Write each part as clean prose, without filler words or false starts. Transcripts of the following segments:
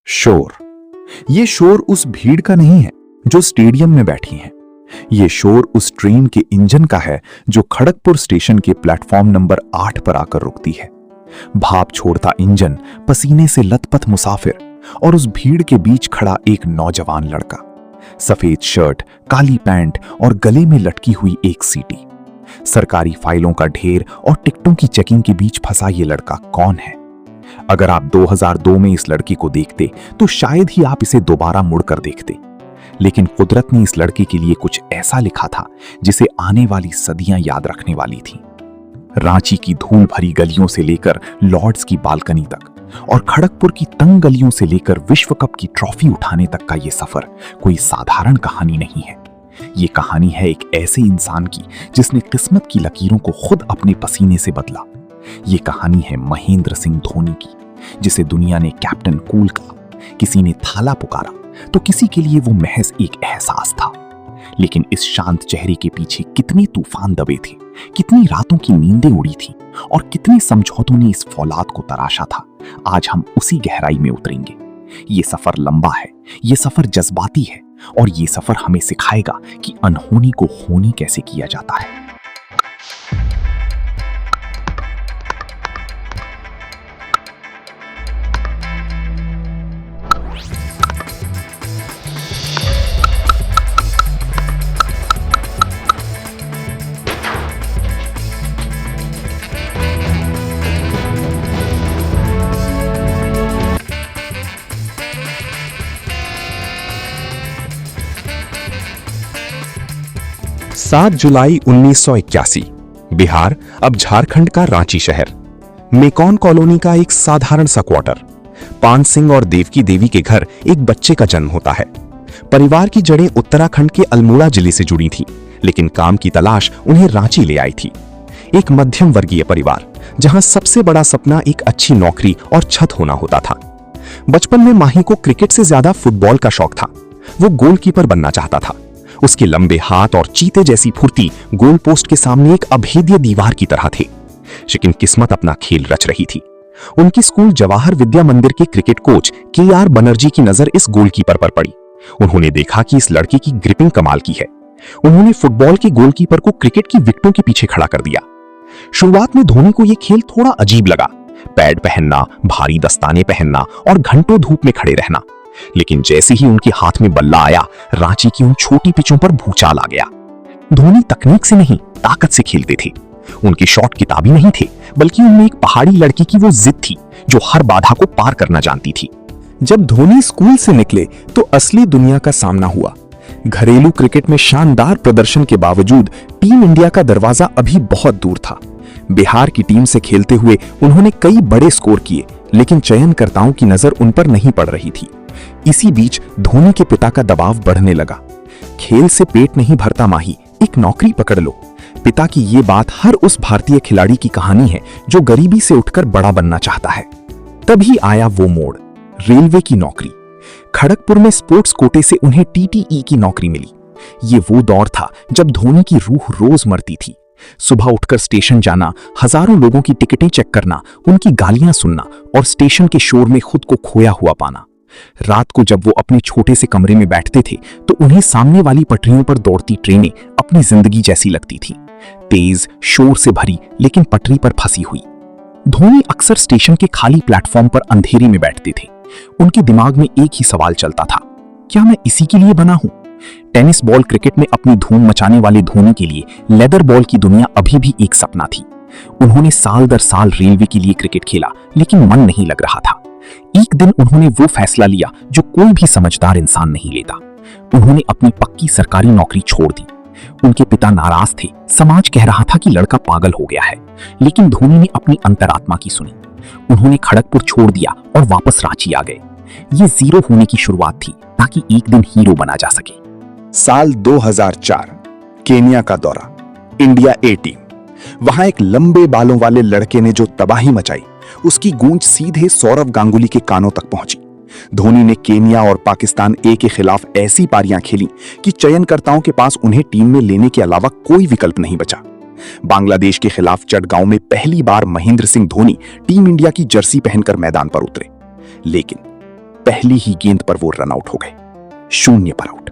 शोर। ये शोर उस भीड़ का नहीं है जो स्टेडियम में बैठी है। ये शोर उस ट्रेन के इंजन का है जो खड़गपुर स्टेशन के प्लेटफॉर्म नंबर 8 पर आकर रुकती है। भाप छोड़ता इंजन, पसीने से लथपथ मुसाफिर और उस भीड़ के बीच खड़ा एक नौजवान लड़का। सफेद शर्ट, काली पैंट और गले में लटकी हुई एक सीटी। सरकारी फाइलों का ढेर और टिकटों की चेकिंग के बीच फंसा ये लड़का कौन है? अगर आप 2002 में इस लड़की को देखते तो शायद ही आप इसे दोबारा मुड़कर देखते। लेकिन कुदरत ने इस लड़के के लिए कुछ ऐसा लिखा था जिसे आने वाली सदियां याद रखने वाली थी। रांची की धूल भरी गलियों से लेकर लॉर्ड्स की बालकनी तक और खड़गपुर की तंग गलियों से लेकर विश्व कप की ट्रॉफी उठाने तक का ये सफर कोई साधारण कहानी नहीं है। ये कहानी है एक ऐसे इंसान की जिसने किस्मत की लकीरों को खुद अपने पसीने से बदला। ये कहानी है महेंद्र सिंह धोनी की, जिसे दुनिया ने कैप्टन कूल कहा, किसी ने थाला पुकारा तो किसी के लिए वो महज एक एहसास था। लेकिन इस शांत चेहरे के पीछे कितने तूफान दबे थे, कितनी रातों की नींदें उड़ी थी और कितने समझौतों ने इस फौलाद को तराशा था। आज हम उसी गहराई में उतरेंगे। ये सफर लंबा है, ये सफर जज्बाती है और ये सफर हमें सिखाएगा कि अनहोनी को होनी कैसे किया जाता है। सात जुलाई 1981, बिहार अब झारखंड का रांची शहर। मेकॉन कॉलोनी का एक साधारण सा क्वार्टर। पान सिंह और देवकी देवी के घर एक बच्चे का जन्म होता है। परिवार की जड़ें उत्तराखंड के अल्मोड़ा जिले से जुड़ी थीं, लेकिन काम की तलाश उन्हें रांची ले आई थी। एक मध्यम वर्गीय परिवार जहां सबसे बड़ा सपना एक अच्छी नौकरी और छत होना होता था। बचपन में माही को क्रिकेट से ज्यादा फुटबॉल का शौक था। वो गोलकीपर बनना चाहता था। उसके लंबे हाथ और चीते जैसी फुर्ती गोल पोस्ट के सामने एक अभेद्य दीवार की तरह थे। लेकिन किस्मत अपना खेल रच रही थी। उनकी स्कूल जवाहर विद्या मंदिर के क्रिकेट कोच के.आर. बनर्जी की नजर इस गोलकीपर पर पड़ी। उन्होंने देखा कि इस लड़के की ग्रिपिंग कमाल की है। उन्होंने फुटबॉल के गोलकीपर को क्रिकेट की विकेटों के पीछे खड़ा कर दिया। शुरुआत में धोनी को यह खेल थोड़ा अजीब लगा, पैड पहनना, भारी दस्ताने पहनना और घंटों धूप में खड़े रहना। लेकिन जैसे ही उनके हाथ में बल्ला आया, रांची की उन छोटी पिचों पर भूचाल आ गया। धोनी तकनीक से नहीं, ताकत से खेलते थे। उनके शॉट किताबी नहीं थे, बल्कि उनमें एक पहाड़ी लड़की की वो जिद थी जो हर बाधा को पार करना जानती थी। जब धोनी स्कूल से निकले तो असली दुनिया का सामना हुआ। घरेलू क्रिकेट में शानदार प्रदर्शन के बावजूद टीम इंडिया का दरवाजा अभी बहुत दूर था। बिहार की टीम से खेलते हुए उन्होंने कई बड़े स्कोर किए, लेकिन चयनकर्ताओं की नजर उन पर नहीं पड़ रही थी। इसी बीच धोनी के पिता का दबाव बढ़ने लगा। खेल से पेट नहीं भरता माही, एक नौकरी पकड़ लो। पिता की ये बात हर उस भारतीय खिलाड़ी की कहानी है जो गरीबी से उठकर बड़ा बनना चाहता है। तभी आया वो मोड़, रेलवे की नौकरी। खड़गपुर में स्पोर्ट्स कोटे से उन्हें टीटीई की नौकरी मिली। ये वो दौर था जब धोनी की रूह रोज मरती थी। सुबह उठकर स्टेशन जाना, हजारों लोगों की टिकटें चेक करना, उनकी गालियां सुनना और स्टेशन के शोर में खुद को खोया हुआ पाना। रात को जब वो अपने छोटे से कमरे में बैठते थे तो उन्हें सामने वाली पटरियों पर दौड़ती ट्रेनें अपनी जिंदगी जैसी लगती थी, तेज, शोर से भरी, लेकिन पटरी पर फंसी हुई। धोनी अक्सर स्टेशन के खाली प्लेटफॉर्म पर अंधेरे में बैठते थे। उनके दिमाग में एक ही सवाल चलता था, क्या मैं इसी के लिए बना हूं? टेनिस बॉल क्रिकेट में अपनी धूम मचाने वाले धोनी के लिए लेदर बॉल की दुनिया अभी भी एक सपना थी। उन्होंने साल दर साल रेलवे के लिए क्रिकेट खेला, लेकिन मन नहीं लग रहा था। एक दिन उन्होंने वो फैसला लिया जो कोई भी समझदार इंसान नहीं लेता। उन्होंने अपनी पक्की सरकारी नौकरी छोड़ दी। उनके पिता नाराज थे, समाज कह रहा था कि लड़का पागल हो गया है, लेकिन धोनी ने अपनी अंतरात्मा की सुनी। उन्होंने खड़गपुर छोड़ दिया और वापस रांची आ गए। ये जीरो होने की शुरुआत थी ताकि एक दिन हीरो बना जा सके। साल 2004, केन्या का दौरा, इंडिया ए टीम। वहां एक लंबे बालों वाले लड़के ने जो तबाही मचाई, उसकी गूंज सीधे सौरव गांगुली के कानों तक पहुंची। धोनी ने केन्या और पाकिस्तान ए के खिलाफ ऐसी पारियां खेली कि चयनकर्ताओं के पास उन्हें टीम में लेने के अलावा कोई विकल्प नहीं बचा। बांग्लादेश के खिलाफ चटगांव में पहली बार महेंद्र सिंह धोनी टीम इंडिया की जर्सी पहनकर मैदान पर उतरे। लेकिन पहली ही गेंद पर वो रन आउट हो गए, 0 पर आउट।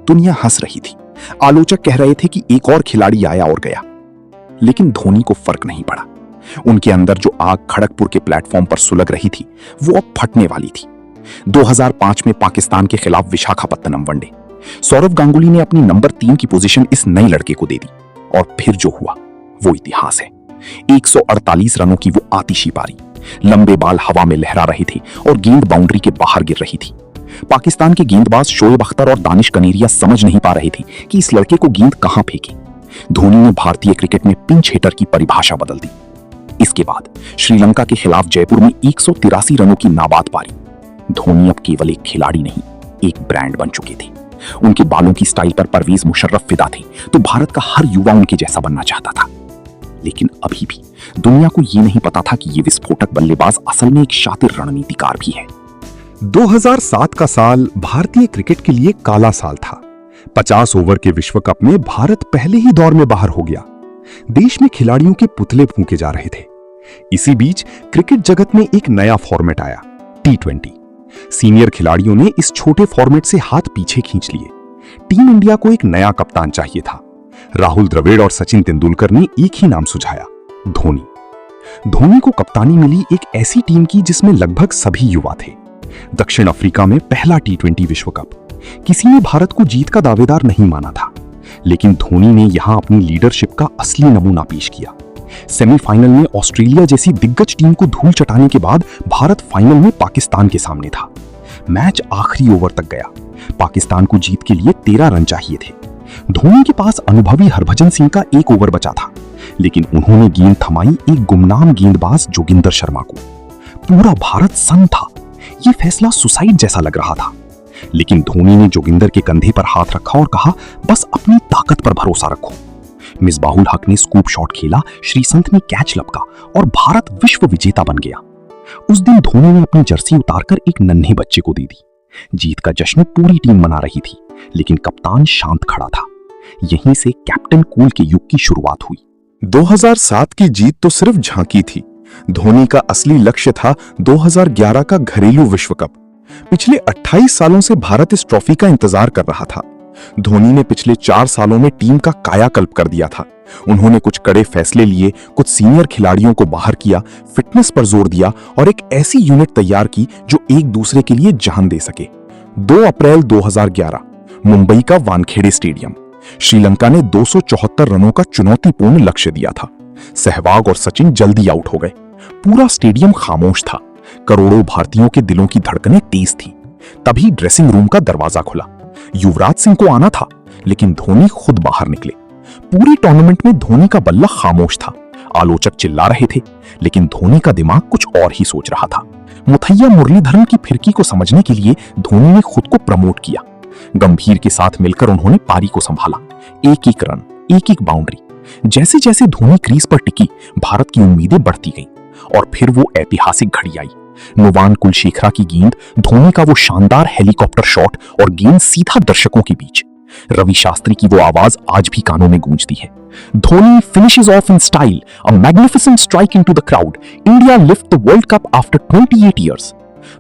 दुनिया हंस रही थी, आलोचक कह रहे थे कि एक और खिलाड़ी आया और गया, लेकिन धोनी को फर्क नहीं पड़ा। उनके अंदर जो आग खड़गपुर के प्लेटफॉर्म पर सुलग रही थी वो अब फटने वाली थी। 2005 में पाकिस्तान के खिलाफ विशाखापत्तनम वनडे, सौरव गांगुली ने अपनी नंबर 3 की पोजीशन इस नए लड़के को दे दी और फिर जो हुआ वो इतिहास है। 148 रनों की वो आतिशी पारी, लंबे बाल हवा में लहरा रहे थे और गेंद बाउंड्री के बाहर गिर रही थी। पाकिस्तान के गेंदबाज शोएब अख्तर और दानिश कनेरिया समझ नहीं पा रहे थे कि इस लड़के को गेंद कहां फेंके। धोनी ने भारतीय क्रिकेट में पिंच हिटर की परिभाषा बदल दी। इसके बाद श्रीलंका के खिलाफ जयपुर में 183 रनों की नाबाद पारी। धोनी अब केवल एक खिलाड़ी नहीं, एक ब्रांड बन चुके थे। उनके बालों की स्टाइल पर परवेज मुशर्रफ फिदा थे, तो भारत का हर युवा उनके जैसा बनना चाहता था। लेकिन अभी भी दुनिया को यह नहीं पता था कि यह विस्फोटक बल्लेबाज असल में एक शातिर रणनीतिकार भी है। 2007 का साल भारतीय क्रिकेट के लिए काला साल था। 50 ओवर के विश्व कप में भारत पहले ही दौर में बाहर हो गया। देश में खिलाड़ियों के पुतले फूंके जा रहे थे। इसी बीच क्रिकेट जगत में एक नया फॉर्मेट आया, T20। सीनियर खिलाड़ियों ने इस छोटे फॉर्मेट से हाथ पीछे खींच लिए। टीम इंडिया को एक नया कप्तान चाहिए था। राहुल द्रविड़ और सचिन तेंदुलकर ने एक ही नाम सुझाया, धोनी। धोनी को कप्तानी मिली एक ऐसी टीम की जिसमें लगभग सभी युवा थे। दक्षिण अफ्रीका में पहला T20 विश्व कप। किसी ने भारत को जीत का दावेदार नहीं माना था, लेकिन धोनी ने यहां अपनी लीडरशिप का असली नमूना पेश किया। सेमीफाइनल में ऑस्ट्रेलिया जैसी दिग्गज टीम को धूल चटाने के बाद भारत फाइनल में पाकिस्तान के सामने था। मैच आखिरी ओवर तक गया। पाकिस्तान को जीत के लिए 13 रन चाहिए थे। धोनी के पास अनुभवी हरभजन सिंह का 1 ओवर बचा था, लेकिन उन्होंने गेंद थमाई एक गुमनाम गेंदबाज जोगिंदर शर्मा को। पूरा भारत सन्न था। यह फैसला सुसाइड जैसा लग रहा था, लेकिन धोनी ने जोगिंदर के कंधे पर हाथ रखा और कहा, बस अपनी ताकत पर भरोसा रखो। मिसबाहुल हक ने स्कूप शॉट खेला, श्रीसंत ने कैच लपका और भारत विश्व विजेता बन गया। उस दिन धोनी ने अपनी जर्सी उतारकर एक नन्हे बच्चे को दे दी। जीत का जश्न पूरी टीम मना रही थी, लेकिन कप्तान शांत खड़ा था। यहीं से कैप्टन कूल के युग की शुरुआत हुई। 2007 की जीत तो सिर्फ झांकी थी। धोनी का असली लक्ष्य था 2011 का घरेलू विश्व कप। पिछले 28 सालों से भारत इस ट्रॉफी का इंतजार कर रहा था। धोनी ने पिछले 4 सालों में टीम का कायाकल्प कर दिया था। उन्होंने कुछ कड़े फैसले लिए, कुछ सीनियर खिलाड़ियों को बाहर किया, फिटनेस पर जोर दिया और एक ऐसी यूनिट तैयार की जो एक दूसरे के लिए जान दे सके। 2 अप्रैल 2011, मुंबई का वानखेड़े स्टेडियम। श्रीलंका ने 274 रनों का चुनौतीपूर्ण लक्ष्य दिया था। सहवाग और सचिन जल्दी आउट हो गए। पूरा स्टेडियम खामोश था। करोड़ों भारतीयों के दिलों की धड़कनें तेज थीं। तभी ड्रेसिंग रूम का दरवाजा खुला। युवराज सिंह को आना था, लेकिन धोनी खुद बाहर निकले। पूरी टूर्नामेंट में धोनी का बल्ला खामोश था। आलोचक चिल्ला रहे थे, लेकिन धोनी का दिमाग कुछ और ही सोच रहा था। मुथैया मुरलीधरन की फिरकी को समझने के लिए धोनी ने खुद को प्रमोट किया। गंभीर के साथ मिलकर उन्होंने पारी को संभाला। एक एक रन, एक एक बाउंड्री। जैसे जैसे धोनी क्रीज पर टिकी, भारत की उम्मीदें बढ़ती गईं। और फिर वो ऐतिहासिक घड़ी आई। नुवान कुलशेखरा की गेंद, धोनी का वो शानदार हेलीकॉप्टर शॉट और गेंद सीधा दर्शकों के बीच। रवि शास्त्री की वो आवाज आज भी कानों में गूंजती है। Dhoni finishes off in style, a magnificent strike into the crowd. India lift the World Cup after 28 years.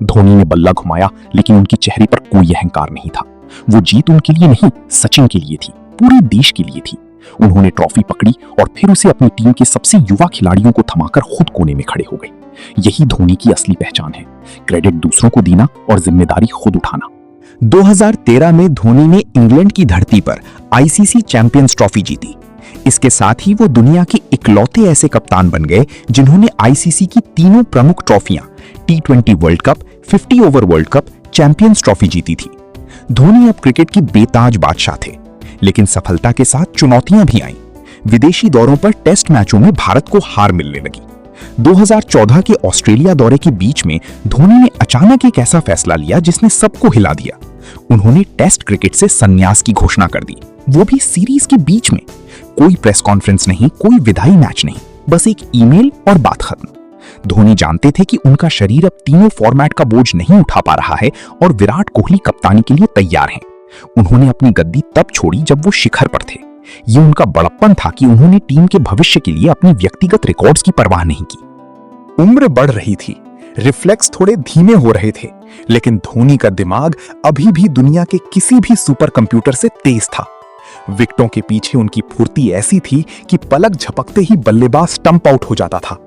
Dhoni ने बल्ला घुमाया, लेकिन उनके चेहरे पर कोई अहंकार नहीं था। वो जीत उनके लिए नहीं, सचिन के लिए थी, पूरे देश के लिए थी। उन्होंने ट्रॉफी पकड़ी और फिर उसे अपनी टीम के सबसे युवा खिलाड़ियों को थमाकर खुद कोने में खड़े हो गए। यही धोनी की असली पहचान है, क्रेडिट दूसरों को देना और जिम्मेदारी खुद उठाना। 2013 में धोनी ने इंग्लैंड की धरती पर आईसीसी चैंपियंस ट्रॉफी जीती। इसके साथ ही वो दुनिया के इकलौते ऐसे कप्तान बन गए जिन्होंने आईसीसी की तीनों प्रमुख ट्रॉफियां, T20 world cup, 50 over world cup, champions trophy जीती थी। धोनी अब क्रिकेट की बेताज बादशाह थे, लेकिन सफलता के साथ चुनौतियां भी आईं। विदेशी दौरों पर टेस्ट मैचों में भारत को हार मिलने लगी। 2014 के ऑस्ट्रेलिया दौरे के बीच में धोनी ने अचानक एक ऐसा फैसला लिया जिसने सबको हिला दिया। उन्होंने टेस्ट क्रिकेट से संन्यास की घोषणा कर दी, वो भी सीरीज के बीच में। कोई प्रेस कॉन्फ्रेंस नहीं, कोई विदाई मैच नहीं, बस एक ईमेल और बात खत्म। धोनी जानते थे कि उनका शरीर अब तीनों फॉर्मेट का बोझ नहीं उठा पा रहा है और विराट कोहली कप्तानी के लिए तैयार हैं। उन्होंने अपनी गद्दी तब छोड़ी जब वो शिखर पर थे। ये उनका बड़प्पन था कि उन्होंने टीम के भविष्य के लिए अपनी व्यक्तिगत रिकॉर्ड्स की परवाह नहीं की। उम्र बढ़ रही थी, रिफ्लेक्स थोड़े धीमे हो रहे थे, लेकिन धोनी का दिमाग अभी भी दुनिया के किसी भी सुपर कंप्यूटर से तेज था। विकेटों के पीछे उनकी फुर्ती ऐसी थी कि पलक झपकते ही बल्लेबाज स्टंप आउट हो जाता था।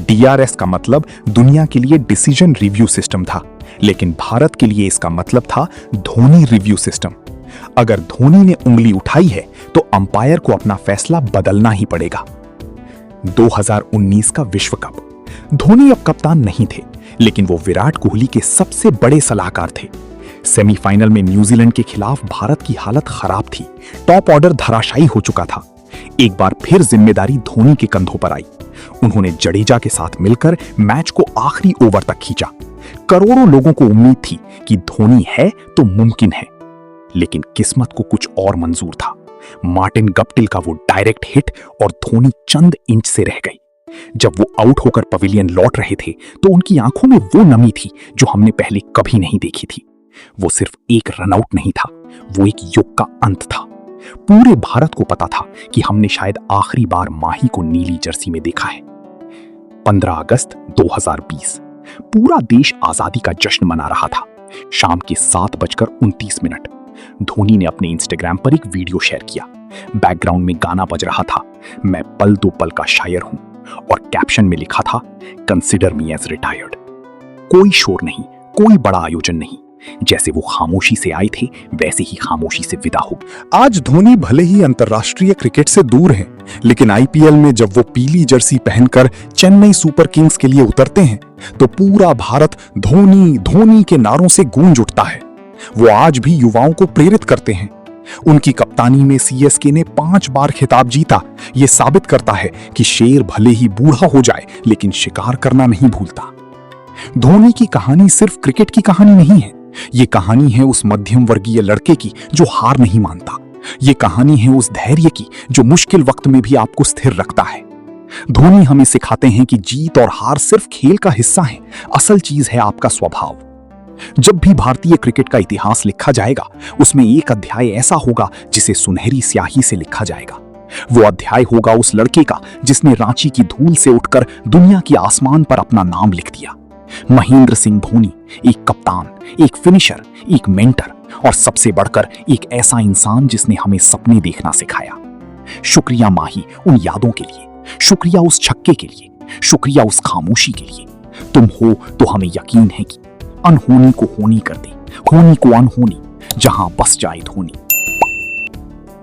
DRS का मतलब दुनिया के लिए डिसीजन रिव्यू सिस्टम था, लेकिन भारत के लिए इसका मतलब था धोनी रिव्यू सिस्टम। अगर धोनी ने उंगली उठाई है तो अंपायर को अपना फैसला बदलना ही पड़ेगा। 2019 का विश्व कप। धोनी अब कप्तान नहीं थे, लेकिन वो विराट कोहली के सबसे बड़े सलाहकार थे। सेमीफाइनल में न्यूजीलैंड के खिलाफ भारत की हालत खराब थी। टॉप ऑर्डर धराशायी हो चुका था। एक बार फिर जिम्मेदारी धोनी के कंधों पर आई। उन्होंने जडेजा के साथ मिलकर मैच को आखिरी ओवर तक खींचा। करोड़ों लोगों को उम्मीद थी कि धोनी है तो मुमकिन है, लेकिन किस्मत को कुछ और मंजूर था। मार्टिन गप्टिल का वो डायरेक्ट हिट और धोनी चंद इंच से रह गई। जब वो आउट होकर पवेलियन लौट रहे थे तो उनकी आंखों में वो नमी थी जो हमने पहले कभी नहीं देखी थी। वो सिर्फ एक रनआउट नहीं था, वो एक युग का अंत था। पूरे भारत को पता था कि हमने शायद आखिरी बार माही को नीली जर्सी में देखा है। 15 अगस्त 2020 पूरा देश आजादी का जश्न मना रहा था। शाम के 7:29 धोनी ने अपने इंस्टाग्राम पर एक वीडियो शेयर किया। बैकग्राउंड में गाना बज रहा था, मैं पल दो पल का शायर हूं, और कैप्शन में लिखा था, कंसिडर मी एज रिटायर्ड। कोई शोर नहीं, कोई बड़ा आयोजन नहीं। जैसे वो खामोशी से आए थे वैसे ही खामोशी से विदा हो। आज धोनी भले ही अंतर्राष्ट्रीय क्रिकेट से दूर हैं, लेकिन IPL में जब वो पीली जर्सी पहनकर चेन्नई सुपर किंग्स के लिए उतरते हैं तो पूरा भारत धोनी धोनी के नारों से गूंज उठता है। वो आज भी युवाओं को प्रेरित करते हैं। उनकी कप्तानी में CSK ने 5 बार खिताब जीता। ये साबित करता है कि शेर भले ही बूढ़ा हो जाए लेकिन शिकार करना नहीं भूलता। धोनी की कहानी सिर्फ क्रिकेट की कहानी नहीं है, ये कहानी है उस मध्यम वर्गीय लड़के की जो हार नहीं मानता। ये कहानी है उस धैर्य की जो मुश्किल वक्त में भी आपको स्थिर रखता है। धोनी हमें सिखाते हैं कि जीत और हार सिर्फ खेल का हिस्सा है, असल चीज है आपका स्वभाव। जब भी भारतीय क्रिकेट का इतिहास लिखा जाएगा उसमें एक अध्याय ऐसा होगा जिसे सुनहरी स्याही से लिखा जाएगा। वो अध्याय होगा उस लड़के का जिसने रांची की धूल से उठकर दुनिया के आसमान पर अपना नाम लिख दिया। महेंद्र सिंह धोनी एक कप्तान, एक फिनिशर, एक मेंटर और सबसे बढ़कर एक ऐसा इंसान जिसने हमें सपने देखना सिखाया। शुक्रिया माही उन यादों के लिए, शुक्रिया उस छक्के के लिए, शुक्रिया उस खामोशी के लिए। तुम हो तो हमें यकीन है कि अनहोनी को होनी कर दे, होनी को अनहोनी, जहां बस जाए धोनी।